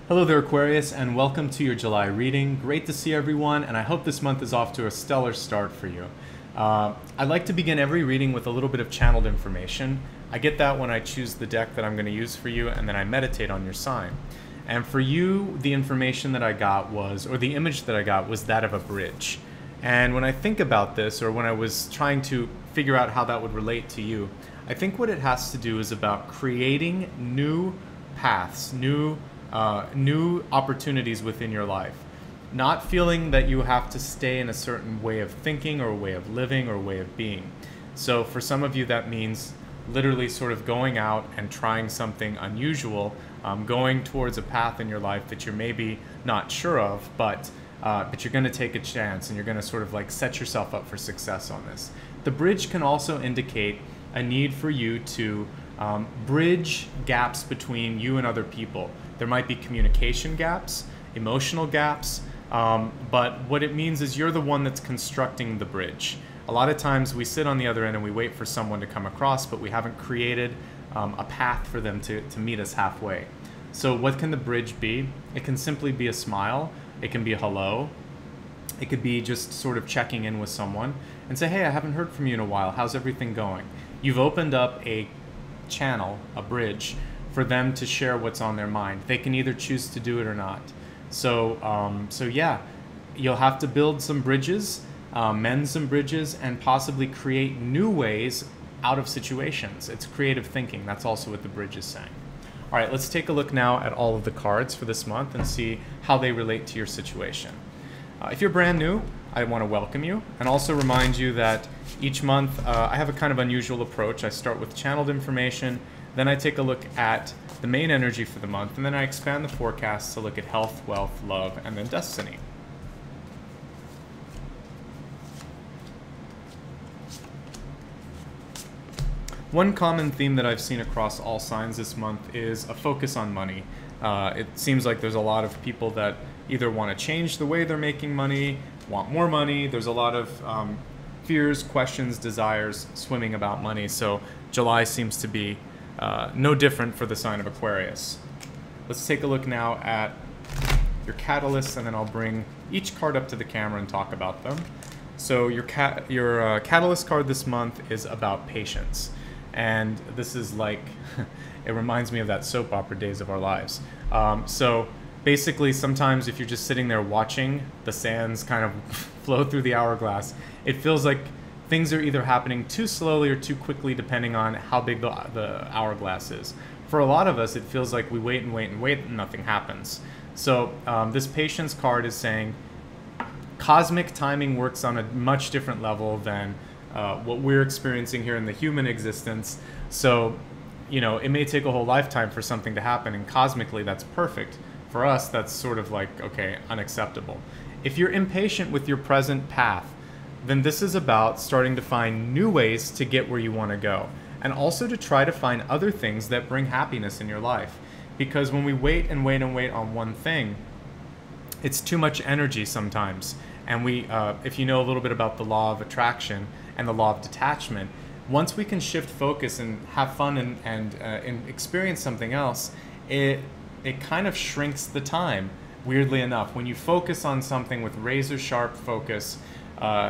Hello there, Aquarius, and welcome to your July reading. Great to see everyone, and I hope this month is off to a stellar start for you. I like to begin every reading with a little bit of channeled information. I get that when I choose the deck that I'm going to use for you, and then I meditate on your sign. And for you, the information that I got was, or the image that I got was that of a bridge. And when I think about this, or when I was trying to figure out how that would relate to you, I think what it has to do is about creating new paths, new opportunities within your life. Not feeling that you have to stay in a certain way of thinking or way of living or way of being. So for some of you, that means literally sort of going out and trying something unusual, going towards a path in your life that you're maybe not sure of, but you're going to take a chance and you're going to sort of like set yourself up for success on this. The bridge can also indicate a need for you to bridge gaps between you and other people. There might be communication gaps, emotional gaps, but what it means is you're the one that's constructing the bridge. A lot of times we sit on the other end and we wait for someone to come across, but we haven't created a path for them to meet us halfway. So what can the bridge be? It can simply be a smile. It can be a hello. It could be just sort of checking in with someone and say, hey, I haven't heard from you in a while. How's everything going? You've opened up a channel, a bridge, for them to share what's on their mind. They can either choose to do it or not. So yeah, you'll have to build some bridges, mend some bridges, and possibly create new ways out of situations. It's creative thinking. That's also what the bridge is saying. All right, let's take a look now at all of the cards for this month and see how they relate to your situation. If you're brand new, I want to welcome you and also remind you that each month I have a kind of unusual approach. I start with channeled information, then I take a look at the main energy for the month, and then I expand the forecast to look at health, wealth, love, and then destiny. One common theme that I've seen across all signs this month is a focus on money. It seems like there's a lot of people that either want to change the way they're making money, want more money. There's a lot of fears, questions, desires swimming about money. So July seems to be no different for the sign of Aquarius. Let's take a look now at your catalysts, and then I'll bring each card up to the camera and talk about them. So your catalyst card this month is about patience. And this is like, it reminds me of that soap opera Days of Our Lives. So basically, sometimes if you're just sitting there watching the sands kind of flow through the hourglass, it feels like things are either happening too slowly or too quickly depending on how big the hourglass is. For a lot of us, it feels like we wait and wait and wait and nothing happens. So this patience card is saying cosmic timing works on a much different level than what we're experiencing here in the human existence. So, you know, it may take a whole lifetime for something to happen, and cosmically that's perfect. For us, that's sort of like, okay, unacceptable. If you're impatient with your present path, then this is about starting to find new ways to get where you want to go, and also to try to find other things that bring happiness in your life. Because when we wait and wait and wait on one thing, it's too much energy sometimes. And if you know a little bit about the law of attraction and the law of detachment, once we can shift focus and have fun and experience something else, it kind of shrinks the time, weirdly enough. When you focus on something with razor sharp focus,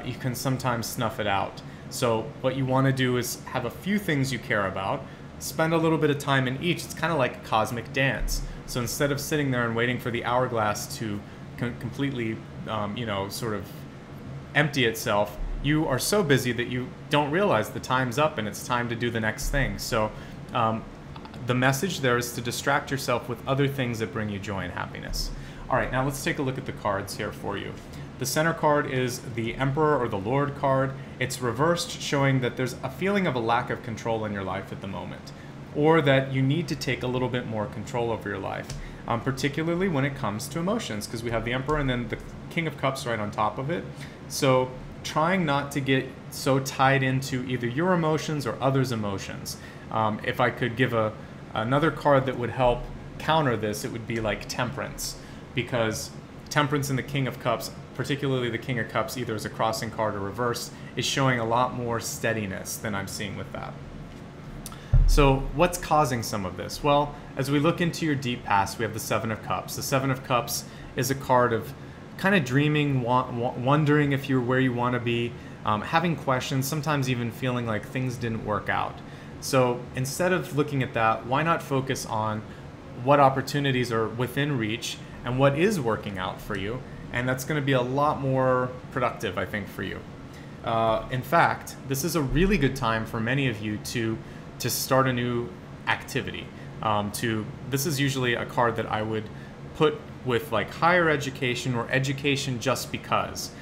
you can sometimes snuff it out. So what you want to do is have a few things you care about, spend a little bit of time in each. It's kind of like a cosmic dance. So instead of sitting there and waiting for the hourglass to completely, sort of empty itself, you are so busy that you don't realize the time's up and it's time to do the next thing. So the message there is to distract yourself with other things that bring you joy and happiness. All right, now let's take a look at the cards here for you. The center card is the Emperor or the Lord card. It's reversed, showing that there's a feeling of a lack of control in your life at the moment, or that you need to take a little bit more control over your life, particularly when it comes to emotions, because we have the Emperor and then the King of Cups right on top of it. So trying not to get so tied into either your emotions or others' emotions. If I could give another card that would help counter this, it would be like Temperance, because Temperance and the King of Cups, particularly the King of Cups, either as a crossing card or reverse, is showing a lot more steadiness than I'm seeing with that. So what's causing some of this? Well, as we look into your deep past, we have the Seven of Cups. The Seven of Cups is a card of kind of dreaming, wondering if you're where you want to be, having questions, sometimes even feeling like things didn't work out. So instead of looking at that, why not focus on what opportunities are within reach and what is working out for you? And that's going to be a lot more productive, I think, for you. In fact, this is a really good time for many of you to start a new activity. This is usually a card that I would put with like higher education or education just because.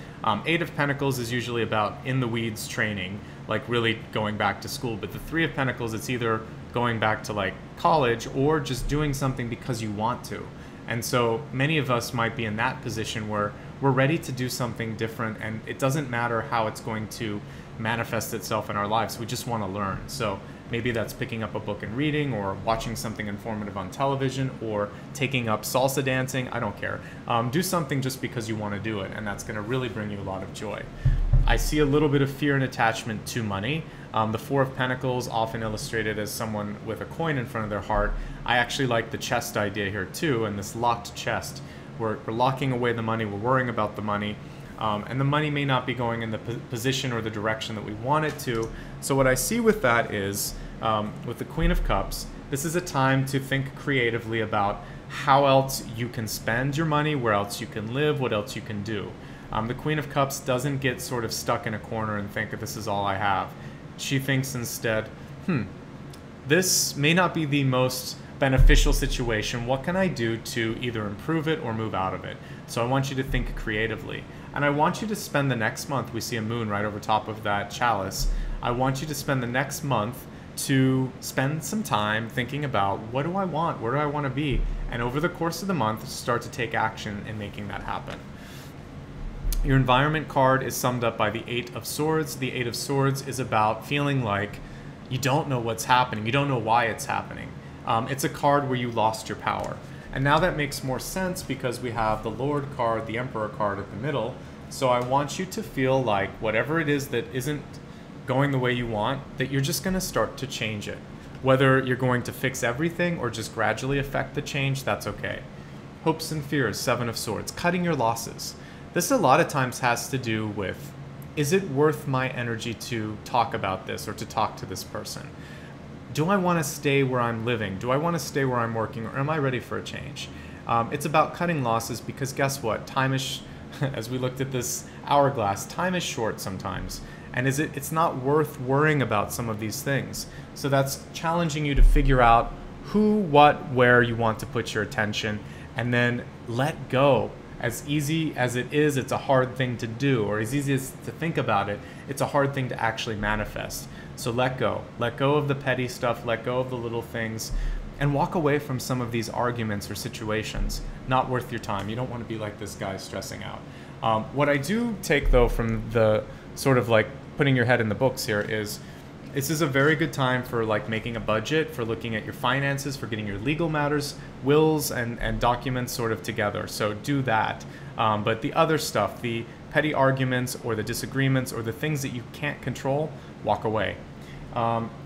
Eight of Pentacles is usually about in the weeds training, like really going back to school. But the Three of Pentacles, it's either going back to like college or just doing something because you want to. And so many of us might be in that position where we're ready to do something different, and it doesn't matter how it's going to manifest itself in our lives. We just want to learn. So maybe that's picking up a book and reading, or watching something informative on television, or taking up salsa dancing. I don't care. Do something just because you want to do it, and that's going to really bring you a lot of joy. I see a little bit of fear and attachment to money. The Four of Pentacles, often illustrated as someone with a coin in front of their heart. I actually like the chest idea here too, and this locked chest. We're locking away the money, we're worrying about the money, and the money may not be going in the position or the direction that we want it to. So what I see with that is, with the Queen of Cups, this is a time to think creatively about how else you can spend your money, where else you can live, what else you can do. The Queen of Cups doesn't get sort of stuck in a corner and think that this is all I have. She thinks instead, this may not be the most beneficial situation. What can I do to either improve it or move out of it? So I want you to think creatively. And I want you to spend the next month, we see a moon right over top of that chalice. I want you to spend the next month to spend some time thinking about, what do I want? Where do I want to be? And over the course of the month, start to take action in making that happen. Your environment card is summed up by the Eight of Swords. The Eight of Swords is about feeling like you don't know what's happening. You don't know why it's happening. It's a card where you lost your power. And now that makes more sense because we have the Lord card, the Emperor card at the middle. So I want you to feel like whatever it is that isn't going the way you want, that you're just going to start to change it. Whether you're going to fix everything or just gradually affect the change, that's okay. Hopes and fears, Seven of Swords, cutting your losses. This a lot of times has to do with, is it worth my energy to talk about this or to talk to this person? Do I want to stay where I'm living? Do I want to stay where I'm working, or am I ready for a change? It's about cutting losses because guess what? Time is, as we looked at this hourglass, time is short sometimes. And it's not worth worrying about some of these things. So that's challenging you to figure out who, what, where you want to put your attention, and then let go. As easy as it is, it's a hard thing to do, or as easy as to think about it, it's a hard thing to actually manifest. So let go. Let go of the petty stuff, let go of the little things, and walk away from some of these arguments or situations. Not worth your time. You don't want to be like this guy stressing out. What I do take, though, from the sort of like putting your head in the books here is, this is a very good time for like making a budget, for looking at your finances, for getting your legal matters, wills and documents sort of together. So do that. But the other stuff, the petty arguments or the disagreements or the things that you can't control, walk away.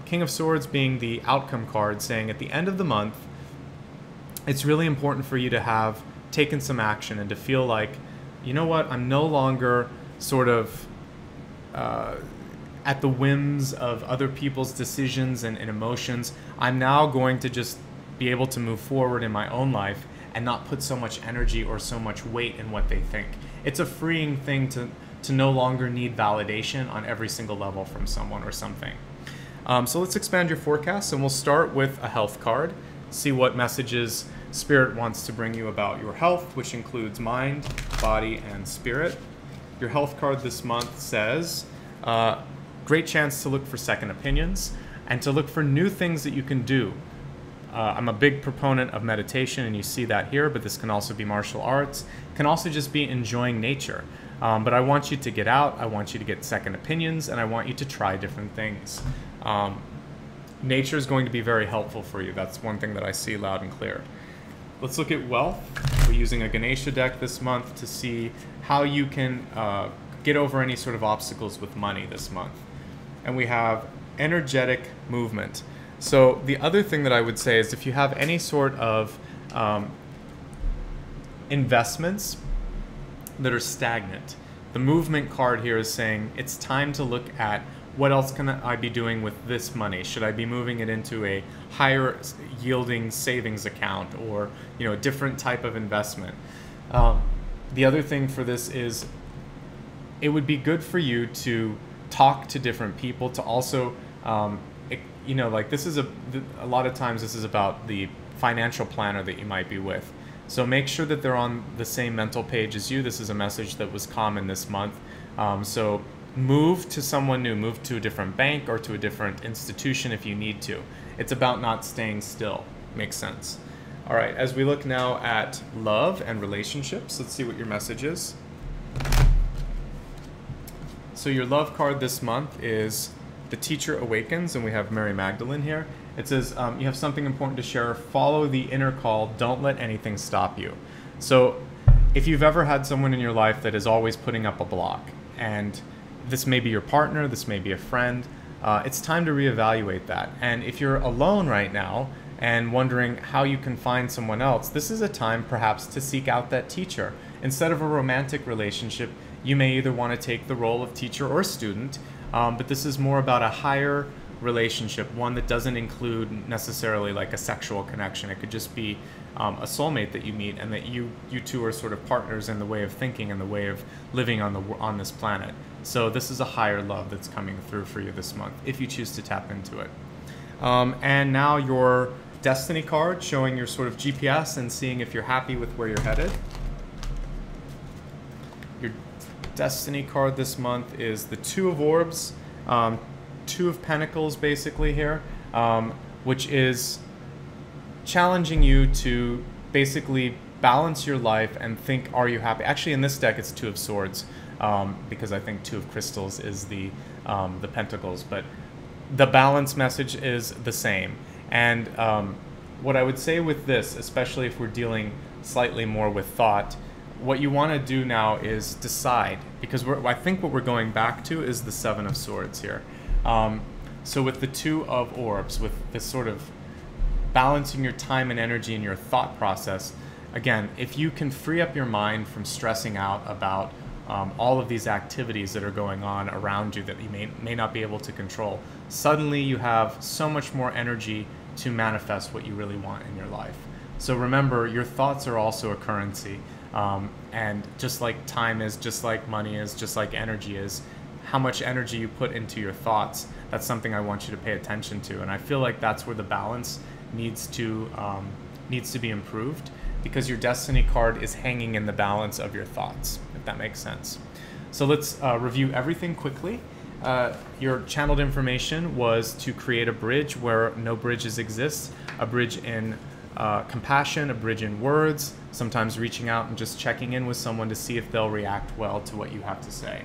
King of Swords being the outcome card, saying at the end of the month, it's really important for you to have taken some action and to feel like, you know what, I'm no longer sort of at the whims of other people's decisions and emotions. I'm now going to just be able to move forward in my own life and not put so much energy or so much weight in what they think. It's a freeing thing to no longer need validation on every single level from someone or something. So let's expand your forecast, and we'll start with a health card. See what messages Spirit wants to bring you about your health, which includes mind, body, and spirit. Your health card this month says, great chance to look for second opinions and to look for new things that you can do. I'm a big proponent of meditation, and you see that here, but this can also be martial arts. It can also just be enjoying nature. But I want you to get out, I want you to get second opinions, and I want you to try different things. Nature is going to be very helpful for you. That's one thing that I see loud and clear. Let's look at wealth. We're using a Ganesha deck this month to see how you can get over any sort of obstacles with money this month. And we have energetic movement. So the other thing that I would say is if you have any sort of investments that are stagnant, the movement card here is saying it's time to look at what else can I be doing with this money. Should I be moving it into a higher yielding savings account, or a different type of investment? The other thing for this is it would be good for you to talk to different people, to also like this is a lot of times this is about the financial planner that you might be with. So make sure that they're on the same mental page as you. This is a message that was common this month. So move to someone new, move to a different bank or to a different institution if you need to. It's about not staying still. Makes sense. All right, as we look now at love and relationships, let's see what your message is. So your love card this month is the Teacher Awakens, and we have Mary Magdalene here. It says, you have something important to share. Follow the inner call. Don't let anything stop you. So if you've ever had someone in your life that is always putting up a block, and this may be your partner, this may be a friend, it's time to reevaluate that. And if you're alone right now and wondering how you can find someone else, this is a time perhaps to seek out that teacher. Instead of a romantic relationship, you may either want to take the role of teacher or student, but this is more about a higher relationship, one that doesn't include necessarily like a sexual connection. It could just be a soulmate that you meet, and that you two are sort of partners in the way of thinking and the way of living on this planet. So this is a higher love that's coming through for you this month, if you choose to tap into it. And now your Destiny card, showing your sort of GPS and seeing if you're happy with where you're headed. Your Destiny card this month is the Two of Orbs, Two of Pentacles basically here, which is challenging you to basically balance your life and think, are you happy? Actually, in this deck, it's Two of Swords, because I think Two of Crystals is the Pentacles, but the balance message is the same. And what I would say with this, especially if we're dealing slightly more with thought, what you want to do now is decide, because I think what we're going back to is the Seven of Swords here. So with the Two of Orbs, with this sort of balancing your time and energy in your thought process, again, if you can free up your mind from stressing out about all of these activities that are going on around you that you may not be able to control, suddenly you have so much more energy to manifest what you really want in your life. So remember, your thoughts are also a currency. And just like time is, just like money is, just like energy is, how much energy you put into your thoughts, that's something I want you to pay attention to. And I feel like that's where the balance needs to be improved, because your Destiny card is hanging in the balance of your thoughts, if that makes sense. So let's review everything quickly. Your channeled information was to create a bridge where no bridges exist, a bridge in compassion, a bridge in words, sometimes reaching out and just checking in with someone to see if they'll react well to what you have to say.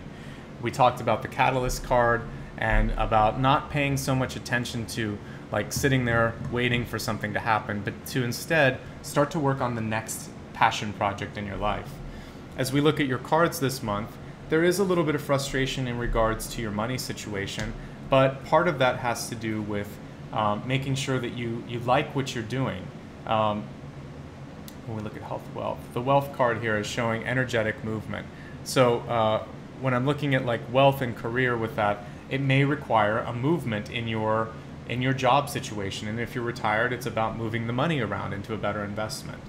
We talked about the Catalyst card and about not paying so much attention to like sitting there waiting for something to happen, but to instead start to work on the next passion project in your life. As we look at your cards this month, there is a little bit of frustration in regards to your money situation, but part of that has to do with making sure that you like what you're doing. When we look at health, wealth, the wealth card here is showing energetic movement. So when I'm looking at like wealth and career with that, it may require a movement in your job situation. And if you're retired, it's about moving the money around into a better investment.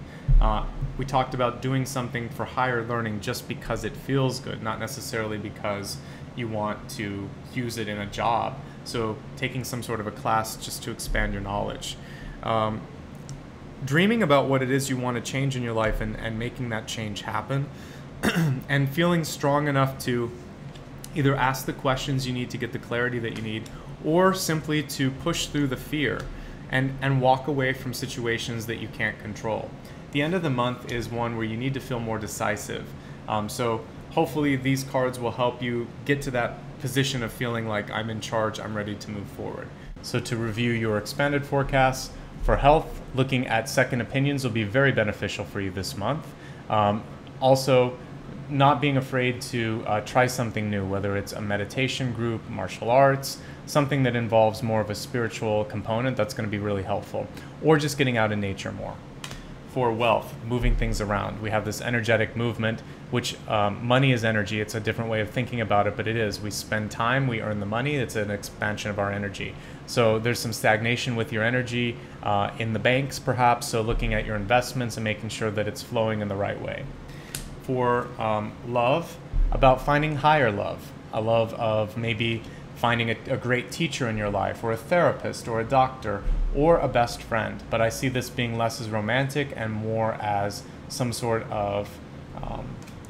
We talked about doing something for higher learning just because it feels good, not necessarily because you want to use it in a job. So taking some sort of a class just to expand your knowledge. Dreaming about what it is you want to change in your life and making that change happen. And feeling strong enough to either ask the questions you need to get the clarity that you need, or simply to push through the fear and walk away from situations that you can't control. The end of the month is one where you need to feel more decisive. So hopefully these cards will help you get to that position of feeling like I'm in charge, I'm ready to move forward. So to review your expanded forecasts for health, looking at second opinions will be very beneficial for you this month. Also, not being afraid to try something new, whether it's a meditation group, martial arts, something that involves more of a spiritual component, that's going to be really helpful, or just getting out in nature more. For wealth, moving things around, we have this energetic movement, which money is energy. It's a different way of thinking about it, but it is. We spend time, we earn the money. It's an expansion of our energy. So there's some stagnation with your energy in the banks, perhaps. So looking at your investments and making sure that it's flowing in the right way. For love, about finding higher love, a love of maybe finding a great teacher in your life, or a therapist, or a doctor, or a best friend. But I see this being less as romantic and more as some sort of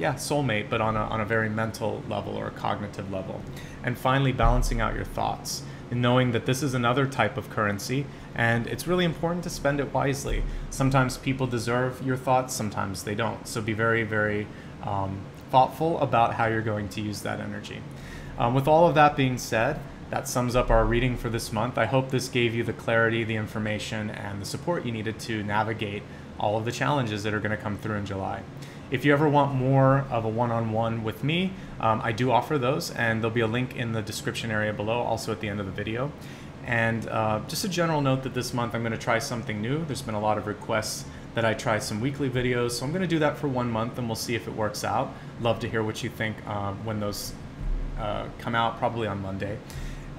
soulmate, but on a very mental level or a cognitive level. And finally, balancing out your thoughts and knowing that this is another type of currency, and it's really important to spend it wisely. Sometimes people deserve your thoughts, sometimes they don't. So be very, very thoughtful about how you're going to use that energy. With all of that being said, that sums up our reading for this month. I hope this gave you the clarity, the information, and the support you needed to navigate all of the challenges that are going to come through in July. If you ever want more of a one-on-one with me, I do offer those, and there'll be a link in the description area below, also at the end of the video. And just a general note that this month I'm going to try something new. There's been a lot of requests that I try some weekly videos, so I'm going to do that for 1 month, and we'll see if it works out. Love to hear what you think when those come out, probably on Monday.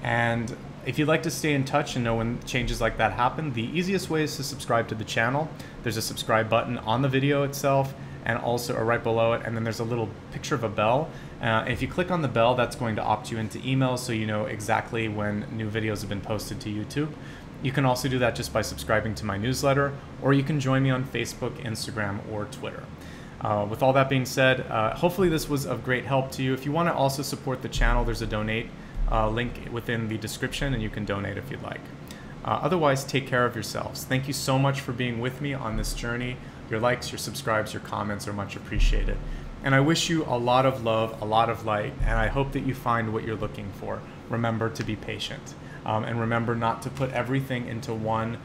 And if you'd like to stay in touch and know when changes like that happen, the easiest way is to subscribe to the channel. There's a subscribe button on the video itself, and also right below it, and then there's a little picture of a bell. If you click on the bell, that's going to opt you into emails, so you know exactly when new videos have been posted to YouTube. You can also do that just by subscribing to my newsletter, or you can join me on Facebook, Instagram, or Twitter. With all that being said, hopefully this was of great help to you. If you want to also support the channel, there's a donate link within the description, and you can donate if you'd like. Otherwise, take care of yourselves. Thank you so much for being with me on this journey. Your likes, your subscribes, your comments are much appreciated. And I wish you a lot of love, a lot of light, and I hope that you find what you're looking for. Remember to be patient, and remember not to put everything into one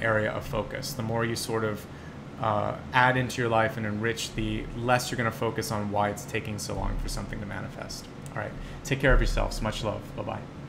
area of focus. The more you sort of add into your life and enrich, the less you're going to focus on why it's taking so long for something to manifest. All right, take care of yourselves. Much love. Bye-bye.